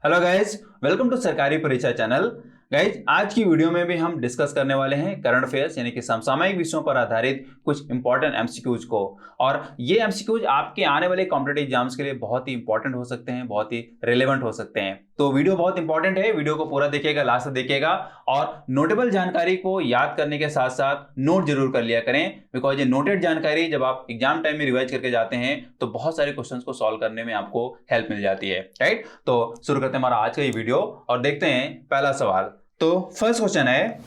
Hello guys, welcome to सरकारी परीक्षा channel. Guys, आज की वीडियो में भी हम डिस्कस करने वाले हैं करंट अफेयर्स यानी कि समसामयिक विषयों पर आधारित कुछ इंपॉर्टेंट एमसीक्यूज को। और ये एमसीक्यूज आपके आने वाले कॉम्पिटेटिव एग्जाम्स के लिए बहुत ही इंपॉर्टेंट हो सकते हैं, बहुत ही रिलेवेंट हो सकते हैं। तो वीडियो बहुत इंपॉर्टेंट है, वीडियो को पूरा देखिएगा, लास्ट तक देखिएगा और नोटेबल जानकारी को याद करने के साथ साथ नोट जरूर कर लिया करें, बिकॉज ये नोटेड जानकारी जब आप एग्जाम टाइम में रिवाइज करके जाते हैं तो बहुत सारे क्वेश्चंस को सॉल्व करने में आपको हेल्प मिल जाती है। राइट, तो शुरू करते हैं हमारा आज का ये वीडियो और देखते हैं पहला सवाल। तो फर्स्ट क्वेश्चन है,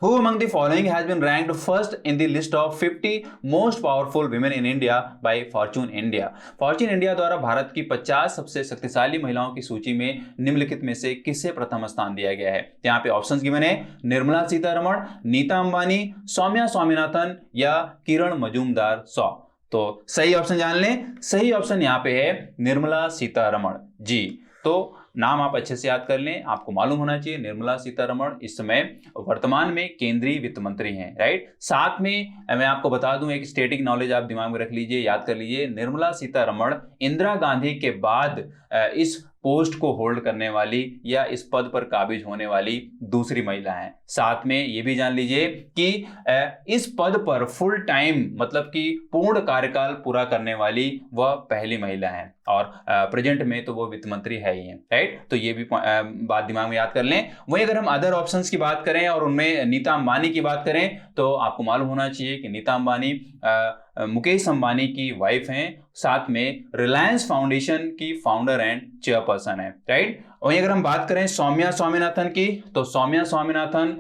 Who among the following has been ranked first in the list of 50 most powerful women in India by Fortune India? Fortune India द्वारा भारत की 50 सबसे शक्तिशाली महिलाओं की सूची में निम्नलिखित में से किसे प्रथम स्थान दिया गया है? यहाँ पे ऑप्शंस गिवन है, निर्मला सीतारमण, नीता अंबानी, सौम्या स्वामीनाथन या किरण मजूमदार शॉ। तो सही ऑप्शन जान लें, सही ऑप्शन यहाँ पे है निर्मला सीतारमण जी। तो नाम आप अच्छे से याद कर लें, आपको मालूम होना चाहिए निर्मला सीतारमण इस समय वर्तमान में केंद्रीय वित्त मंत्री हैं। राइट, साथ में मैं आपको बता दूं, एक स्टैटिक नॉलेज आप दिमाग में रख लीजिए, याद कर लीजिए, निर्मला सीतारमण इंदिरा गांधी के बाद इस पोस्ट को होल्ड करने वाली या इस पद पर काबिज होने वाली दूसरी महिला हैं। साथ में ये भी जान लीजिए कि इस पद पर फुल टाइम मतलब कि पूर्ण कार्यकाल पूरा करने वाली वह पहली महिला हैं और प्रेजेंट में तो वो वित्त मंत्री है ही हैं। राइट, तो ये भी बात दिमाग में याद कर लें। वहीं अगर हम अदर ऑप्शंस की बात करें और उनमें नीता अंबानी की बात करें तो आपको मालूम होना चाहिए कि नीता अंबानी मुकेश अंबानी की वाइफ हैं, साथ में रिलायंस फाउंडेशन की फाउंडर एंड चेयरपर्सन है। राइट, वहीं अगर हम बात करें सौम्या स्वामीनाथन की तो सौम्या स्वामीनाथन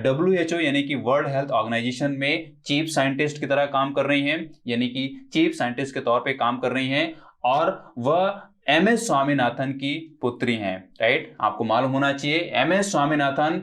WHO यानी कि वर्ल्ड हेल्थ ऑर्गेनाइजेशन में चीफ साइंटिस्ट की तरह काम कर रही हैं, यानी कि चीफ साइंटिस्ट के तौर पे काम कर रही हैं और वह MS स्वामीनाथन की पुत्री हैं। राइट, आपको मालूम होना चाहिए MS स्वामीनाथन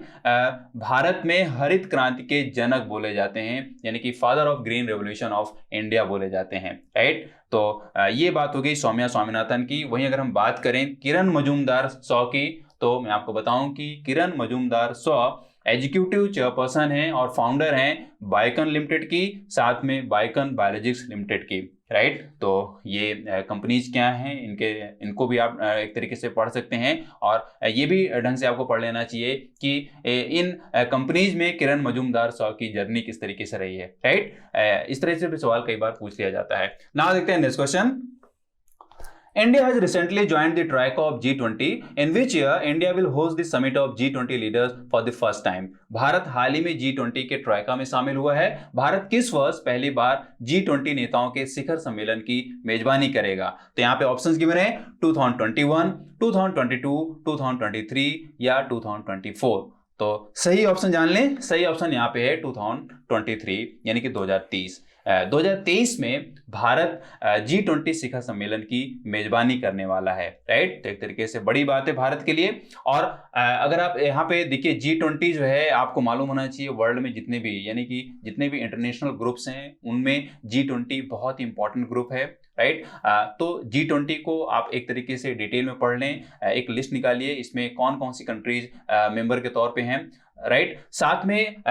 भारत में हरित क्रांति के जनक बोले जाते हैं, यानी कि father of green revolution of India बोले जाते हैं। राइट, तो ये बात हो गई सौम्या स्वामीनाथन की। वहीं अगर हम बात करें किरण मजूमदार शॉ की तो मैं आपको बताऊं कि किरण मजूमदार शॉ एग्जीक्यूटिव चेयरपर्सन हैं और फाउंडर हैं बायकन लिमिटेड की, साथ में बायकन बायोलॉजिक्स लिमिटेड की। राइट, तो ये कंपनीज क्या हैं, इनको भी आप एक तरीके से पढ़ सकते हैं और ये भी ढंग से आपको पढ़ लेना चाहिए कि इन कंपनीज में किरण मजूमदार शॉ की जर्नी किस तरीके से रही है। राइट, इस तरह से भी सवाल कई बार पूछ लिया जाता है। नाउ देखते हैं next question. India has recently joined the Troika of G20. In which year India will host the summit of G20 leaders for the first time? Bharat हाल ही में G20 के ट्राइका में शामिल हुआ है। भारत किस वर्ष पहली बार G20 नेताओं के शिखर सम्मेलन की मेजबानी करेगा? तो यहाँ पे ऑप्शंस गिवन है 2021, 2022, 2023 या 2024। तो सही ऑप्शन जान लें, सही ऑप्शन यहाँ पे है 2023 यानी कि 2030। 2023 में भारत G20 शिखर सम्मेलन की मेजबानी करने वाला है। राइट, तो एक तरीके से बड़ी बात है भारत के लिए। और अगर आप यहाँ पे देखिए G20 जो है, आपको मालूम होना चाहिए वर्ल्ड में जितने भी यानी कि जितने भी इंटरनेशनल ग्रुप्स हैं उनमें G20 बहुत ही इंपॉर्टेंट ग्रुप है। राइट, तो G20 को आप एक तरीके से डिटेल में पढ़ लें, एक लिस्ट निकालिए, इसमें कौन कौन सी कंट्रीज मेंबर के तौर पे हैं। राइट, साथ में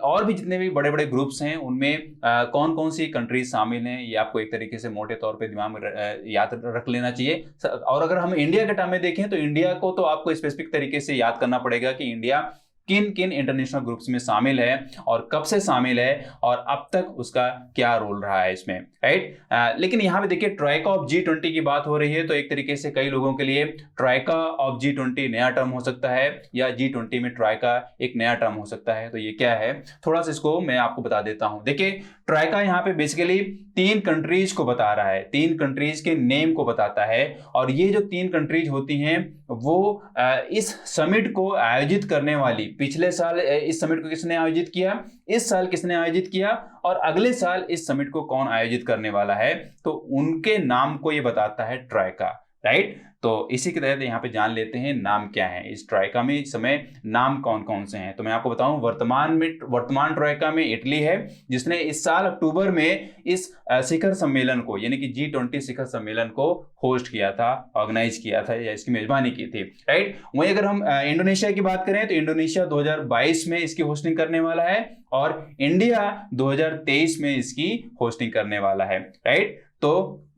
और भी जितने भी बड़े बड़े ग्रुप्स हैं उनमें कौन कौन सी कंट्रीज शामिल हैं, ये आपको एक तरीके से मोटे तौर पे दिमाग में याद रख लेना चाहिए। और अगर हम इंडिया के टर्म में देखें तो इंडिया को तो आपको स्पेसिफिक तरीके से याद करना पड़ेगा कि इंडिया किन किन इंटरनेशनल ग्रुप्स में शामिल है और कब से शामिल है और अब तक उसका क्या रोल रहा है इसमें। राइट, लेकिन यहाँ पे देखिए ट्राइका ऑफ G20 की बात हो रही है तो एक तरीके से कई लोगों के लिए ट्राइका ऑफ G20 नया टर्म हो सकता है या G20 में ट्राइका एक नया टर्म हो सकता है। तो ये क्या है, थोड़ा सा इसको मैं आपको बता देता हूं। देखिए ट्राइका यहाँ पे बेसिकली 3 कंट्रीज को बता रहा है, 3 कंट्रीज के नेम को बताता है और ये जो 3 कंट्रीज होती हैं वो इस समिट को आयोजित करने वाली, पिछले साल इस समिट को किसने आयोजित किया, इस साल किसने आयोजित किया और अगले साल इस समिट को कौन आयोजित करने वाला है, तो उनके नाम को ये बताता है ट्राइका। राइट, तो इसी के तहत यहाँ पे जान लेते हैं नाम क्या है, इस ट्राइका में इस समय नाम कौन कौन से हैं। तो मैं आपको बताऊं वर्तमान ट्राइका में इटली है जिसने इस साल अक्टूबर में इस शिखर सम्मेलन को यानी कि G20 शिखर सम्मेलन को होस्ट किया था, ऑर्गेनाइज किया था या इसकी मेजबानी की थी। राइट, वहीं अगर हम इंडोनेशिया की बात करें तो इंडोनेशिया 2022 में इसकी होस्टिंग करने वाला है और इंडिया 2023 में इसकी होस्टिंग करने वाला है। राइट, तो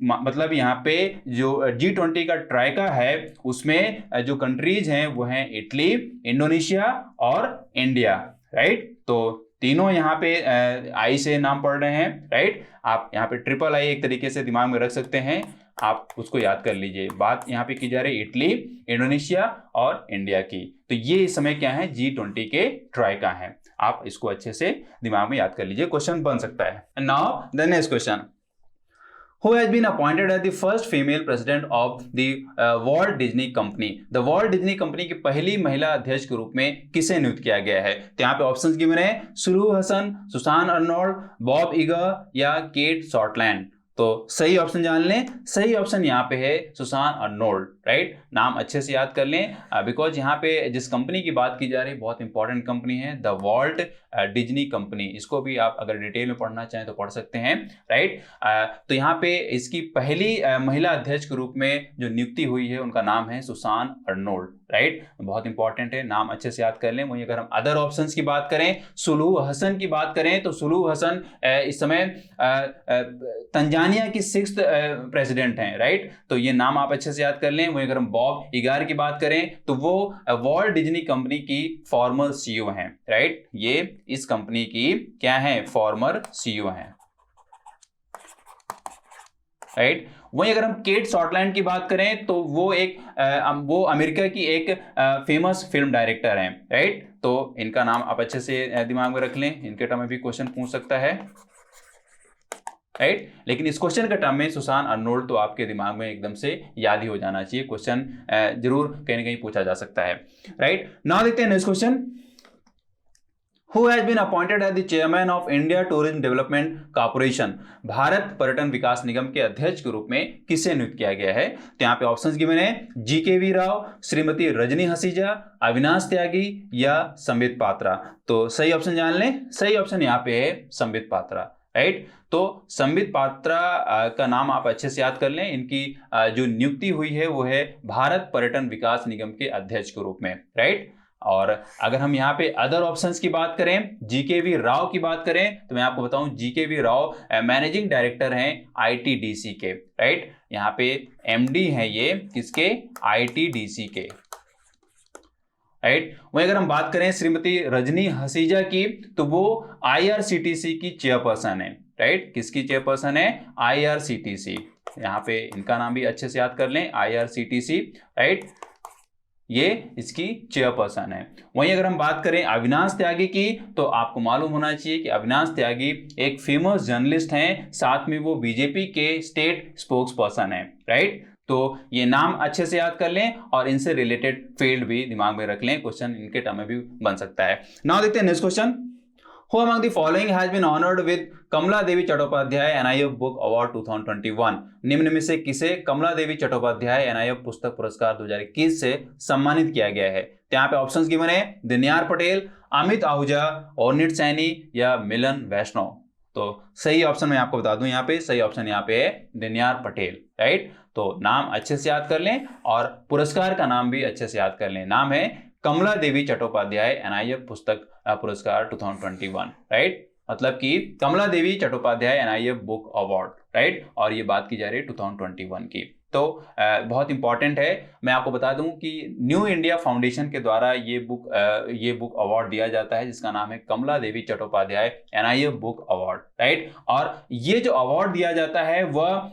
मतलब यहाँ पे जो G20 का ट्राइका है उसमें जो कंट्रीज हैं वो हैं इटली, इंडोनेशिया और इंडिया, राइट। तो तीनों यहाँ पे आई से नाम पढ़ रहे हैं, राइट। आप यहाँ पे ट्रिपल आई एक तरीके से दिमाग में रख सकते हैं, आप उसको याद कर लीजिए। बात यहाँ पे की जा रही है इटली, इंडोनेशिया और इंडिया की। तो ये इस समय क्या है, G20 के ट्राइका हैं। आप इसको अच्छे से दिमाग में याद कर लीजिए, क्वेश्चन बन सकता है। Now the next question, who has been appointed as the first female president of the Walt Disney Company? The Walt Disney Company की पहली महिला अध्यक्ष के रूप में किसे नियुक्त किया गया है? तो यहाँ पे ऑप्शंस गिवन है, Sulu Hasan, Susan Arnold, Bob Iger या केट शॉर्टलैंड। तो सही ऑप्शन जान लें, सही ऑप्शन यहाँ पे है सुसान अर्नोल्ड, राइट। नाम अच्छे से याद कर लें, बिकॉज यहाँ पे जिस कंपनी की बात की जा रही है बहुत इंपॉर्टेंट कंपनी है, द वॉल्ट डिज्नी कंपनी। इसको भी आप अगर डिटेल में पढ़ना चाहें तो पढ़ सकते हैं, राइट। तो यहाँ पे इसकी पहली महिला अध्यक्ष के रूप में जो नियुक्ति हुई है उनका नाम है सुसान अर्नोल्ड, राइट। बहुत इंपॉर्टेंट है, नाम अच्छे से याद कर लें। वहीं अगर हम अदर ऑप्शंस की बात करें, सुलू हसन की बात करें तो सुलू हसन इस समय तंजानिया की 6th प्रेसिडेंट हैं, राइट। तो ये नाम आप अच्छे से याद कर लें। वहीं अगर हम बॉब इगर की बात करें तो वो वॉल्ट डिज्नी कंपनी की फॉर्मर CEO हैं, राइट। ये इस कंपनी की क्या है, फॉर्मर CEO हैं, राइट। वहीं अगर हम केट शॉर्टलैंड की बात करें तो वो अमेरिका की एक फेमस फिल्म डायरेक्टर हैं, राइट। तो इनका नाम आप अच्छे से दिमाग में रख लें, इनके टर्म में भी क्वेश्चन पूछ सकता है, राइट। लेकिन इस क्वेश्चन के टर्म में सुसान अर्नोल्ड तो आपके दिमाग में एकदम से याद ही हो जाना चाहिए, क्वेश्चन जरूर कहीं ना कहीं पूछा जा सकता है, राइट। नाउ देखते हैं next question, Who has been appointed as the chairman of India Tourism Development Corporation? Bharat पर्यटन विकास निगम के अध्यक्ष के रूप में किसे नियुक्त किया गया है? तो यहाँ पे ऑप्शंस गिवन है, GKV राव, श्रीमती रजनी हसीजा, अविनाश त्यागी या संबित पात्रा। तो सही ऑप्शन जान लें, सही ऑप्शन यहाँ पे है संबित पात्रा, राइट। तो संबित पात्रा का नाम आप अच्छे से याद कर लें। इनकी जो नियुक्ति हुई है वो है भारत पर्यटन विकास निगम के अध्यक्ष के रूप में, राइट। और अगर हम यहाँ पे अदर ऑप्शंस की बात करें, GKV राव की बात करें तो मैं आपको बताऊं GKV राव मैनेजिंग डायरेक्टर हैं ITDC के, राइट। यहाँ पे MD हैं ये किसके, ITDC के, राइट। वहीं अगर हम बात करें श्रीमती रजनी हसीजा की तो वो IRCTC की चेयरपर्सन है, राइट। किसकी चेयरपर्सन है, IRCTC। यहाँ पे इनका नाम भी अच्छे से याद कर लें, IRCTC, राइट। ये इसकी चेयरपर्सन है। वहीं अगर हम बात करें अविनाश त्यागी की तो आपको मालूम होना चाहिए कि अविनाश त्यागी एक फेमस जर्नलिस्ट हैं, साथ में वो BJP के स्टेट स्पोक्स पर्सन है, राइट। तो ये नाम अच्छे से याद कर लें और इनसे रिलेटेड फील्ड भी दिमाग में रख लें, क्वेश्चन इनके टर्म में भी बन सकता है। नाउ देखते हैं next question, Who among the following has been honored with Kamala Devi Chattopadhyay NIF book award 2021? निम्न में से किसे कमला देवी चट्टोपाध्याय NIF पुस्तक पुरस्कार 2021 से सम्मानित किया गया है? तो यहाँ पे ऑप्शंस गिवन है, दिनयार पटेल, अमित आहूजा, ऑर्निट सैनी या मिलन वैष्णव। तो सही ऑप्शन मैं आपको बता दूं, यहाँ पे सही ऑप्शन यहाँ पे है दिनयार पटेल, राइट। तो नाम अच्छे से याद कर लें और पुरस्कार का नाम भी अच्छे से याद कर लें। नाम है कमला देवी चट्टोपाध्याय NIF पुस्तक पुरस्कार 2021, राइट। मतलब कि Kamala Devi Chattopadhyay NIF book award, right. और ये बात की जा रही है 2021 की। तो बहुत इंपॉर्टेंट है। मैं आपको बता दूं कि न्यू इंडिया फाउंडेशन के द्वारा ये बुक अवार्ड दिया जाता है जिसका नाम है Kamala Devi Chattopadhyay NIF book award, right. और ये जो अवार्ड दिया जाता है वह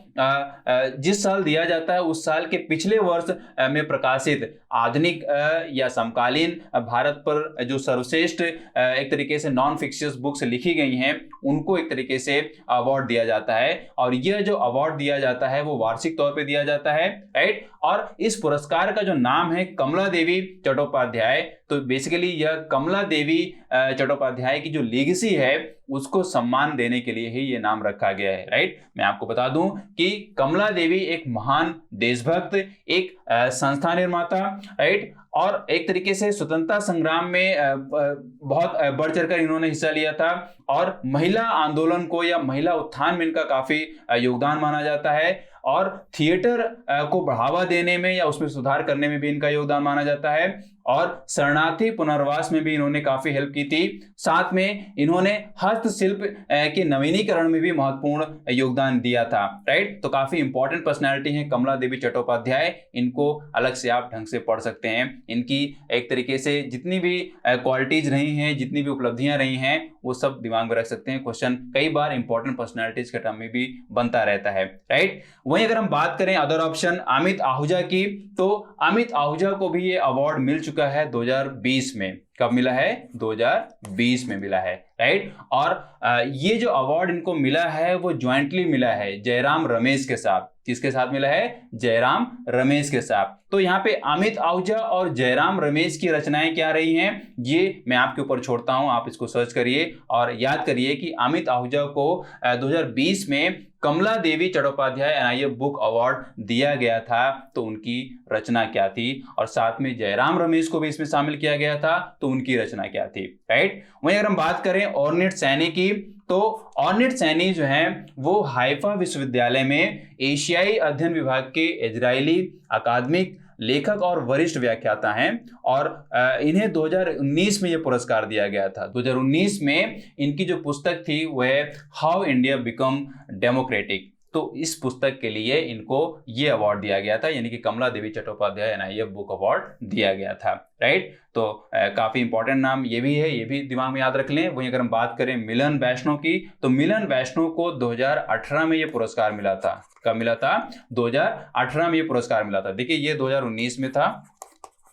जिस साल दिया जाता है उस साल के पिछले वर्ष में प्रकाशित आधुनिक या समकालीन भारत पर जो सर्वश्रेष्ठ एक तरीके से नॉन फिक्शियस बुक्स लिखी गई हैं उनको एक तरीके से अवार्ड दिया जाता है। और यह जो अवार्ड दिया जाता है वो वार्षिक तौर पे दिया जाता है, राइट। और इस पुरस्कार का जो नाम है कमला देवी चट्टोपाध्याय, तो बेसिकली यह कमला देवी चट्टोपाध्याय की जो लेगेसी है उसको सम्मान देने के लिए ही ये नाम रखा गया है, राइट। मैं आपको बता दूं कि कमला देवी एक महान देशभक्त, एक संस्था निर्माता, राइट। और एक तरीके से स्वतंत्रता संग्राम में बहुत बढ़ चढ़कर इन्होंने हिस्सा लिया था और महिला आंदोलन को या महिला उत्थान में इनका काफी योगदान माना जाता है। और थिएटर को बढ़ावा देने में या उसमें सुधार करने में भी इनका योगदान माना जाता है। और शरणार्थी पुनर्वास में भी इन्होंने काफी हेल्प की थी। साथ में इन्होंने हस्तशिल्प के नवीनीकरण में भी महत्वपूर्ण योगदान दिया था। राइट, तो काफी इंपॉर्टेंट पर्सनैलिटी है कमला देवी चट्टोपाध्याय। इनको अलग से आप ढंग से पढ़ सकते हैं। इनकी एक तरीके से जितनी भी क्वालिटीज रही हैं, जितनी भी उपलब्धियां रही हैं, वो सब दिमाग में रख सकते हैं। क्वेश्चन कई बार इंपॉर्टेंट पर्सनैलिटीज के टर्म में भी बनता रहता है। राइट, वहीं अगर हम बात करें अदर ऑप्शन अमित आहूजा की, तो अमित आहूजा को भी ये अवार्ड मिल चुका है 2020 में। कब मिला है? 2020 में मिला है। राइट, और ये जो अवार्ड इनको मिला है वो ज्वाइंटली मिला है जयराम रमेश के साथ। किसके साथ मिला है? जयराम रमेश के साथ। तो यहाँ पे अमित आहूजा और जयराम रमेश की रचनाएं क्या रही हैं, ये मैं आपके ऊपर छोड़ता हूं। आप इसको सर्च करिए और याद करिए कि अमित आहूजा को 2020 में कमला Devi Chattopadhyay NIF book award दिया गया था, तो उनकी रचना क्या थी, और साथ में जयराम रमेश को भी इसमें शामिल किया गया था, तो उनकी रचना क्या थी। राइट, वहीं अगर हम बात करें ऑर्निट सैनी की, तो ऑर्निट सैनी जो है वो हाइफा विश्वविद्यालय में एशियाई अध्ययन विभाग के इजरायली अकादमिक लेखक और वरिष्ठ व्याख्याता हैं, और इन्हें 2019 में यह पुरस्कार दिया गया था। 2019 में इनकी जो पुस्तक थी वह हाउ इंडिया बिकम डेमोक्रेटिक, तो इस पुस्तक के लिए इनको ये अवार्ड दिया गया था, यानी कि Kamala Devi Chattopadhyay NIF book award दिया गया था। राइट, तो काफी इंपॉर्टेंट नाम ये भी है, ये भी दिमाग में याद रख लें। वहीं अगर हम बात करें मिलन वैष्णव की, तो मिलन वैष्णव को 2018 में ये पुरस्कार मिला था। कब मिला था? 2018 में ये पुरस्कार मिला था। देखिए, ये 2019 में था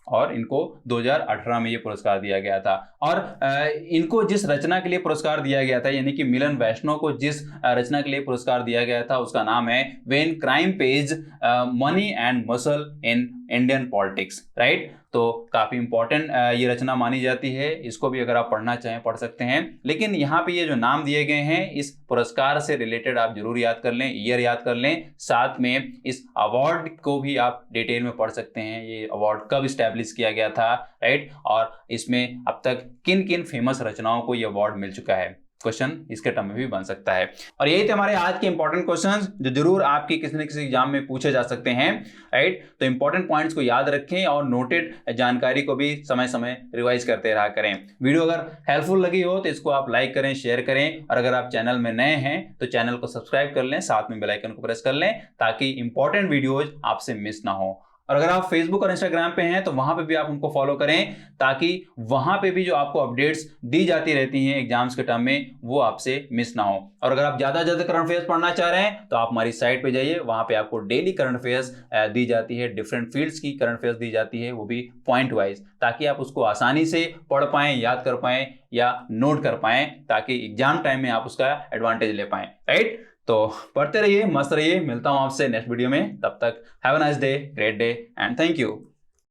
और इनको 2018 में ये पुरस्कार दिया गया था। और इनको जिस रचना के लिए पुरस्कार दिया गया था, यानी कि मिलन वैष्णव को जिस रचना के लिए पुरस्कार दिया गया था, उसका नाम है when crime page money and muscle in Indian politics. Right, तो काफी इंपॉर्टेंट ये रचना मानी जाती है। इसको भी अगर आप पढ़ना चाहें पढ़ सकते हैं। लेकिन यहाँ पे ये जो नाम दिए गए हैं इस पुरस्कार से रिलेटेड आप जरूर याद कर लें, ईयर याद कर लें, साथ में इस अवार्ड को भी आप डिटेल में पढ़ सकते हैं। ये अवार्ड कब स्टैब्लिश किया गया था, राइट, और इसमें अब तक किन किन फेमस रचनाओं को ये अवार्ड मिल चुका है। क्वेश्चन इसके टर्म में भी बन सकता है। और यही थे हमारे आज के इंपॉर्टेंट क्वेश्चंस जो जरूर आपके किसी न किसी एग्जाम में पूछे जा सकते हैं। राइट, तो इंपॉर्टेंट पॉइंट्स को याद रखें और नोटेड जानकारी को भी समय समय रिवाइज करते रहा करें। वीडियो अगर हेल्पफुल लगी हो तो इसको आप लाइक करें, शेयर करें, और अगर आप चैनल में नए हैं तो चैनल को सब्सक्राइब कर लें, साथ में बेल आइकन को प्रेस कर लें ताकि इंपॉर्टेंट वीडियोज आपसे मिस ना हो। और अगर आप फेसबुक और इंस्टाग्राम पे हैं तो वहां पे भी आप उनको फॉलो करें ताकि वहां पे भी जो आपको अपडेट्स दी जाती रहती हैं एग्जाम्स के टर्म में वो आपसे मिस ना हो। और अगर आप ज्यादा करंट अफेयर्स पढ़ना चाह रहे हैं तो आप हमारी साइट पे जाइए, वहां पे आपको डेली करंट अफेयर्स दी जाती है, डिफरेंट फील्ड्स की करंट अफेयर्स दी जाती है, वो भी पॉइंट वाइज, ताकि आप उसको आसानी से पढ़ पाएं, याद कर पाएं या नोट कर पाएं, ताकि एग्जाम टाइम में आप उसका एडवांटेज ले पाएं। राइट, तो पढ़ते रहिए, मस्त रहिए। मिलता हूं आपसे नेक्स्ट वीडियो में, तब तक have a nice day, great day and thank you.